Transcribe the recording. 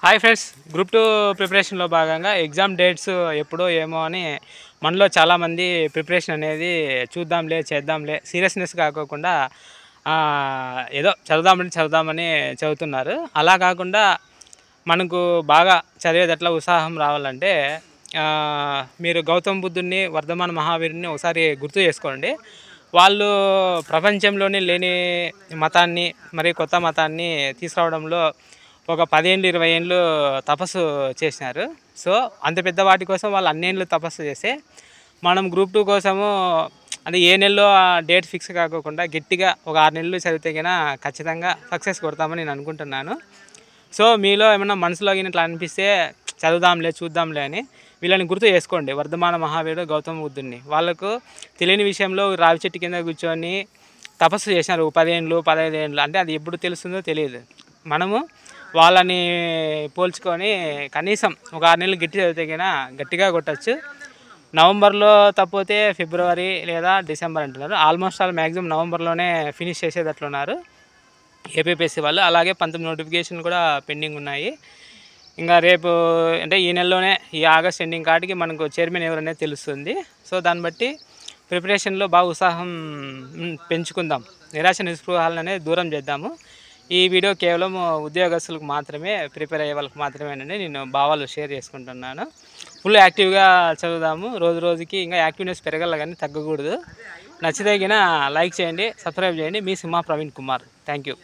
Hi friends, group 2 ప్రిపరేషన్లో భాగంగా exam dates ఎప్పుడో ఏమో అని మనలో చాలామంది ప్రిపరేషన్ అనేది చూద్దాంలే చేద్దాంలే సీరియస్నెస్ కాకోకుండా ఏదో చదువుదామని చదువుతున్నారు. అలా కాకుండా మనకు బాగా చదివేదట్లా ఉత్సాహం రావాలంటే మీరు గౌతమ బుద్ధుడిని, వర్ధమాన మహావీరుని ఒకసారి గుర్తు చేసుకోండి. వాళ్ళు ప్రపంచంలోనే లేని మతాన్ని, మరి కొత్త మతాన్ని తీసుకురావడంలో ఒక 10 ఏళ్ళు 20 ఏళ్ళు తపస్సు చేసినారు. సో అంత పెద్ద వాటి కోసం వాళ్ళు అన్నేళ్ళు తపస్సు చేస్తే మనం గ్రూప్ 2 కోసము అంటే ఏ నెలలో డేట్ ఫిక్స్ కాకోకుండా గట్టిగా ఒక 6 నెలలు చదివితే కన్నా ఖచ్చితంగా సక్సెస్ కొడతామని నేను అనుకుంటున్నాను. సో మీలో ఏమన్నా మనసులో ఇట్లా అనిపిస్తే చదువుదాంలే చూద్దాంలే అని వీళ్ళని గుర్తు చేసుకోండి. వర్ధమాన మహావీరుడు, గౌతమ బుద్ధుడిని. వాళ్ళకు తెలియని విషయంలో రావి చెట్టు కింద కూర్చొని తపస్సు చేసినారు 10 ఏళ్ళు 15 ఏళ్ళు. అంటే అది ఎప్పుడు తెలుస్తుందో తెలియదు. మనము వాళ్ళని పోల్చుకొని కనీసం ఒక 6 నెలలు గట్టి చదివితే కన్నా గట్టిగా కొట్టచ్చు. నవంబర్లో తప్పితే ఫిబ్రవరి లేదా డిసెంబర్ అంటున్నారు. ఆల్మోస్ట్ ఆల్ మ్యాక్సిమం నవంబర్లోనే ఫినిష్ చేసేటట్లున్నారు ఏపీఎస్సీ వాళ్ళు. అలాగే 19 నోటిఫికేషన్ కూడా పెండింగ్ ఉన్నాయి. ఇంకా రేపు అంటే ఈ నెలలోనే ఈ ఆగస్ట్ ఎండింగ్ కాటికి మనకు చైర్మన్ ఎవరనేది తెలుస్తుంది. సో దాన్ని బట్టి ప్రిపరేషన్లో బాగా ఉత్సాహం పెంచుకుందాం, నిరాశ నిస్పృహాలను అనేది దూరం చేద్దాము. ఈ వీడియో కేవలం ఉద్యోగస్తులకు మాత్రమే, ప్రిపేర్ అయ్యే వాళ్ళకి మాత్రమేనండి నేను భావాలు షేర్ చేసుకుంటున్నాను. ఫుల్ యాక్టివ్గా చదువుదాము. రోజు రోజుకి ఇంకా యాక్టివ్నెస్ పెరగాలి కానీ తగ్గకూడదు. నచ్చితే లైక్ చేయండి, సబ్స్క్రైబ్ చేయండి. మీ సింహ ప్రవీణ్ కుమార్. Thank you.